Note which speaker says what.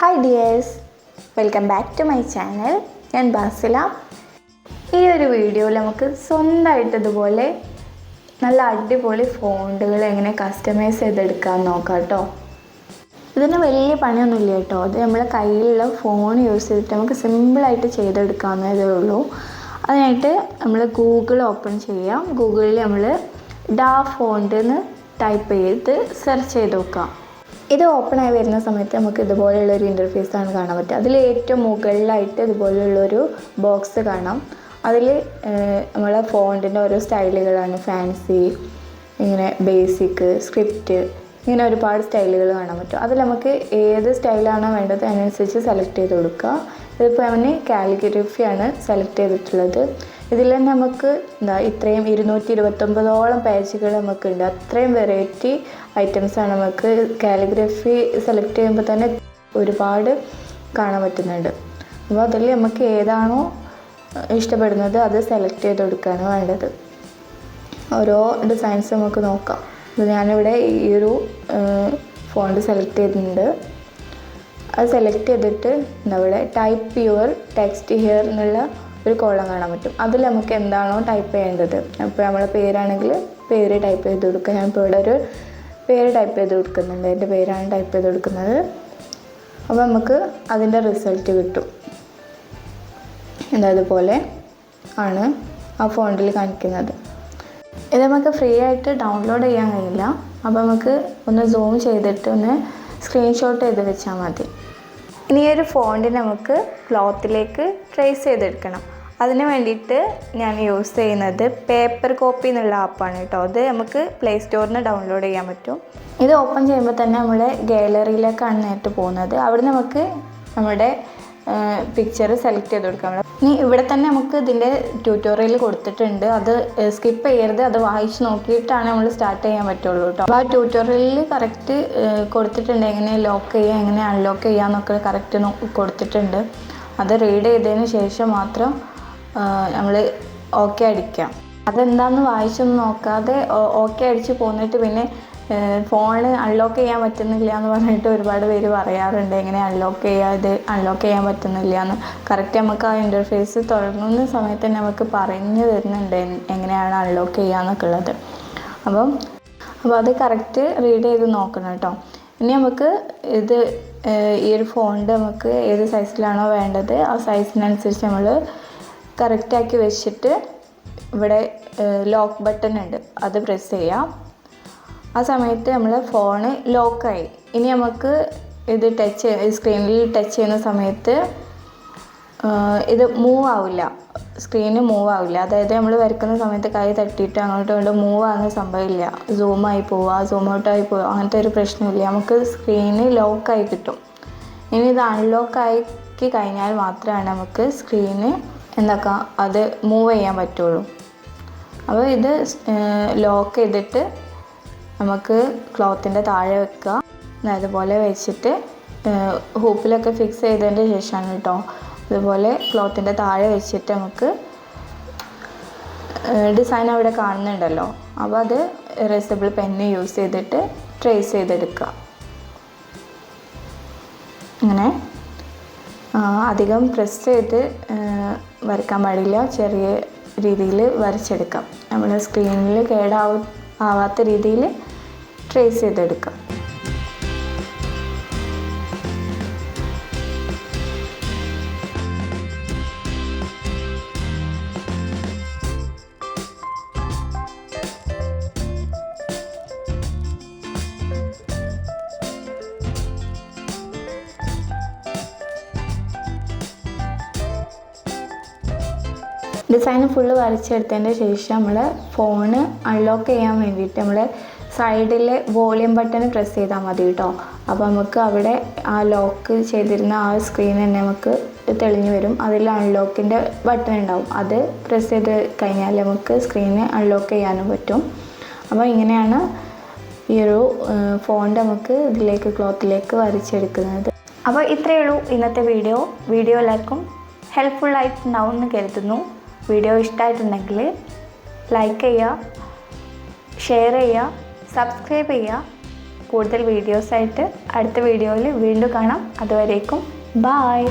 Speaker 1: Hi dears, welcome back to my channel. ഞാൻ ബാസില. ഈ ഒരു വീഡിയോയിൽ നമുക്ക് സ്വന്തമായിട്ട് ഇതുപോലെ നല്ല അടിപൊളി ഫോണ്ടുകൾ എങ്ങനെ കസ്റ്റമൈസ് ചെയ്തെടുക്കാമെന്ന് നോക്കാം കേട്ടോ. ഇതിന് വലിയ പണിയൊന്നുമില്ല കേട്ടോ. അത് നമ്മളെ കയ്യിലുള്ള ഫോൺ യൂസ് ചെയ്തിട്ട് നമുക്ക് സിമ്പിളായിട്ട് ചെയ്തെടുക്കാവുന്നതേ ഉള്ളൂ. അതിനായിട്ട് നമ്മൾ ഗൂഗിൾ ഓപ്പൺ ചെയ്യാം. ഗൂഗിളിൽ നമ്മൾ ഡാ ഫോണ്ട് എന്ന് ടൈപ്പ് ചെയ്ത് സെർച്ച് ചെയ്ത് നോക്കാം. ഇത് ഓപ്പണായി വരുന്ന സമയത്ത് നമുക്ക് ഇതുപോലെയുള്ളൊരു ഇൻ്റർഫേസാണ് കാണാൻ പറ്റുക. അതിൽ ഏറ്റവും മുകളിലായിട്ട് ഇതുപോലെയുള്ളൊരു ബോക്സ് കാണാം. അതിൽ നമ്മളെ ഫോണ്ടിൻ്റെ ഓരോ സ്റ്റൈലുകളാണ്. ഫാൻസി, ഇങ്ങനെ ബേസിക്, സ്ക്രിപ്റ്റ്, ഇങ്ങനെ ഒരുപാട് സ്റ്റൈലുകൾ കാണാൻ പറ്റും. അതിൽ നമുക്ക് ഏത് സ്റ്റൈലാണോ വേണ്ടത് അതിനനുസരിച്ച് സെലക്ട് ചെയ്ത് കൊടുക്കുക. ഇതിപ്പോൾ അവന് കാലിഗ്രഫിയാണ് സെലക്ട് ചെയ്തിട്ടുള്ളത്. ഇതിൽ തന്നെ നമുക്ക് ഇത്രയും 229ഓളം പേജുകൾ നമുക്കുണ്ട്. അത്രയും വെറൈറ്റി ഐറ്റംസാണ് നമുക്ക് കാലിഗ്രഫി സെലക്ട് ചെയ്യുമ്പോൾ തന്നെ ഒരുപാട് കാണാൻ പറ്റുന്നുണ്ട്. അപ്പോൾ അതിൽ നമുക്ക് ഏതാണോ ഇഷ്ടപ്പെടുന്നത് അത് സെലക്ട് ചെയ്ത് കൊടുക്കുകയാണ് വേണ്ടത്. ഓരോ ഡിസൈൻസ് നമുക്ക് നോക്കാം. അപ്പോൾ ഞാനിവിടെ ഈ ഒരു ഫോണ്ട് സെലക്ട് ചെയ്തിട്ടുണ്ട്. അത് സെലക്ട് ചെയ്തിട്ട് ഇവിടെ ടൈപ്പ് യുവർ ടെക്സ്റ്റ് ഹിയർ എന്നുള്ള ഒരു കോളം കാണാൻ പറ്റും. അതിൽ നമുക്ക് എന്താണോ ടൈപ്പ് ചെയ്യേണ്ടത്, അപ്പോൾ നമ്മളെ പേരാണെങ്കിൽ പേര് ടൈപ്പ് ചെയ്ത് കൊടുക്കുക. ഞാനിപ്പോൾ ഇവിടെ ഒരു പേര് ടൈപ്പ് ചെയ്ത് കൊടുക്കുന്നുണ്ട്. എൻ്റെ പേരാണ് ടൈപ്പ് ചെയ്ത് കൊടുക്കുന്നത്. അപ്പോൾ നമുക്ക് അതിൻ്റെ റിസൾട്ട് കിട്ടും. ഇതേപോലെ ആണ് ആ ഫോണ്ടിൽ കാണിക്കുന്നത്. ഇത് നമുക്ക് ഫ്രീ ആയിട്ട് ഡൗൺലോഡ് ചെയ്യാൻ കഴിയില്ല. അപ്പോൾ നമുക്ക് ഒന്ന് സൂം ചെയ്തിട്ട് ഒന്ന് സ്ക്രീൻഷോട്ട് ചെയ്ത് വെച്ചാൽ മതി. ഇനി ഒരു ഫോണ്ട് നമുക്ക് ക്ലോത്തിലേക്ക് ട്രേസ് ചെയ്തെടുക്കണം. അതിന് വേണ്ടിയിട്ട് ഞാൻ യൂസ് ചെയ്യുന്നത് പേപ്പർ കോപ്പി എന്നുള്ള ആപ്പാണ് കേട്ടോ. അത് നമുക്ക് പ്ലേ സ്റ്റോറിൽ നിന്ന് ഡൗൺലോഡ് ചെയ്യാൻ പറ്റും. ഇത് ഓപ്പൺ ചെയ്യുമ്പോൾ തന്നെ നമ്മുടെ ഗാലറിയിലേക്കാണ് നേരിട്ട് പോകുന്നത്. അവിടെ നമുക്ക് നമ്മുടെ പിക്ചർ സെലക്ട് ചെയ്ത് കൊടുക്കാം. ഇനി ഇവിടെ തന്നെ നമുക്ക് ഇതിൻ്റെ ട്യൂട്ടോറിയൽ കൊടുത്തിട്ടുണ്ട്. അത് സ്കിപ്പ് ചെയ്യരുത്. അത് വായിച്ച് നോക്കിയിട്ടാണ് നമ്മൾ സ്റ്റാർട്ട് ചെയ്യാൻ പറ്റുള്ളൂ കേട്ടോ. അപ്പോൾ ആ ട്യൂട്ടോറിയലിൽ കറക്റ്റ് കൊടുത്തിട്ടുണ്ട്. എങ്ങനെ ലോക്ക് ചെയ്യുക, എങ്ങനെ അൺലോക്ക് ചെയ്യുക എന്നൊക്കെ കറക്റ്റ് കൊടുത്തിട്ടുണ്ട്. അത് റീഡ് ചെയ്തതിന് ശേഷം മാത്രം നമ്മൾ ഓക്കെ അടിക്കാം. അതെന്താണെന്ന് വായിച്ചൊന്നും നോക്കാതെ ഓക്കെ അടിച്ച് പോന്നിട്ട് പിന്നെ ഫോൺ അൺലോക്ക് ചെയ്യാൻ പറ്റുന്നില്ല എന്ന് പറഞ്ഞിട്ട് ഒരുപാട് പേര് പറയാറുണ്ട്. എങ്ങനെ അൺലോക്ക് ചെയ്യുക, ഇത് അൺലോക്ക് ചെയ്യാൻ പറ്റുന്നില്ല എന്ന്. കറക്റ്റ് നമുക്ക് ആ ഇൻ്റർഫേസ് തുടങ്ങുന്ന സമയത്ത് തന്നെ നമുക്ക് പറഞ്ഞു തരുന്നുണ്ട് എങ്ങനെയാണ് അൺലോക്ക് ചെയ്യുക എന്നൊക്കെ ഉള്ളത്. അപ്പോൾ അത് കറക്റ്റ് റീഡ് ചെയ്ത് നോക്കണം കേട്ടോ. ഇനി നമുക്ക് ഇത് ഈ ഒരു ഫോണ്ട് നമുക്ക് ഏത് സൈസിലാണോ വേണ്ടത് ആ സൈസിനനുസരിച്ച് നമ്മൾ കറക്റ്റാക്കി വെച്ചിട്ട് ഇവിടെ ലോക്ക് ബട്ടൺ ഉണ്ട്, അത് പ്രസ് ചെയ്യാം. ആ സമയത്ത് നമ്മൾ ഫോണ് ലോക്കായി. ഇനി നമുക്ക് ഇത് സ്ക്രീനിൽ ടച്ച് ചെയ്യുന്ന സമയത്ത് ഇത് മൂവ് ആവില്ല, സ്ക്രീന് മൂവ് ആവില്ല. അതായത് നമ്മൾ വരയ്ക്കുന്ന സമയത്ത് കൈ തട്ടിയിട്ട് അങ്ങോട്ടും ഇങ്ങോട്ടും മൂവ് ആകുന്ന സംഭവമില്ല. സൂമായി പോവുക, സൂം ഔട്ടായി പോവുക, അങ്ങനത്തെ ഒരു പ്രശ്നമില്ല. നമുക്ക് സ്ക്രീന് ലോക്കായി കിട്ടും. ഇനി ഇത് അൺലോക്കാക്കി കഴിഞ്ഞാൽ മാത്രമാണ് നമുക്ക് സ്ക്രീന് അത് മൂവ് ചെയ്യാൻ പറ്റുള്ളൂ. അപ്പോൾ ഇത് ലോക്ക് ചെയ്തിട്ട് നമുക്ക് ക്ലോത്തിൻ്റെ താഴെ വെക്കുക. അതുപോലെ വെച്ചിട്ട് ഹൂപ്പിലൊക്കെ ഫിക്സ് ചെയ്തതിൻ്റെ ശേഷമാണ് കേട്ടോ. അതുപോലെ ക്ലോത്തിൻ്റെ താഴെ വെച്ചിട്ട് നമുക്ക് ഡിസൈൻ അവിടെ കാണുന്നുണ്ടല്ലോ, അപ്പോൾ അത് എറേസബിൾ പെന്ന് യൂസ് ചെയ്തിട്ട് ട്രേസ് ചെയ്തെടുക്കുക. അങ്ങനെ അധികം പ്രസ് ചെയ്ത് വരയ്ക്കാൻ പാടില്ല, ചെറിയ രീതിയിൽ വരച്ചെടുക്കാം. നമ്മൾ സ്ക്രീനിൽ ആവാത്ത രീതിയിൽ ട്രേസ് ചെയ്തെടുക്കാം. ഡിസൈൻ ഫുള്ള് വരച്ചെടുത്തതിൻ്റെ ശേഷം നമ്മൾ ഫോണ് അൺലോക്ക് ചെയ്യാൻ വേണ്ടിയിട്ട് നമ്മൾ സൈഡിലെ വോളിയം ബട്ടൺ പ്രസ് ചെയ്താൽ മതി കേട്ടോ. അപ്പോൾ നമുക്ക് അവിടെ ആ ലോക്ക് ചെയ്തിരുന്ന ആ സ്ക്രീൻ തന്നെ നമുക്ക് തെളിഞ്ഞു വരും. അതിൽ അൺലോക്കിൻ്റെ ബട്ടൺ ഉണ്ടാവും. അത് പ്രസ് ചെയ്ത് കഴിഞ്ഞാൽ നമുക്ക് സ്ക്രീന് അൺലോക്ക് ചെയ്യാനും പറ്റും. അപ്പോൾ ഇങ്ങനെയാണ് ഈ ഒരു ഫോണ്ട് നമുക്ക് ക്ലോത്തിലേക്ക് വരച്ചെടുക്കുന്നത്. അപ്പോൾ ഇത്രയേ ഉള്ളൂ ഇന്നത്തെ വീഡിയോ എല്ലാവർക്കും ഹെൽപ്ഫുള്ളായിട്ടുണ്ടാവും എന്ന് കരുതുന്നു. വീഡിയോ ഇഷ്ടമായിട്ടുണ്ടെങ്കിൽ ലൈക്ക് ചെയ്യുക, ഷെയർ ചെയ്യുക, സബ്സ്ക്രൈബ് ചെയ്യുക. കൂടുതൽ വീഡിയോസായിട്ട് അടുത്ത വീഡിയോയിൽ വീണ്ടും കാണാം. അതുവരേക്കും ബായ്.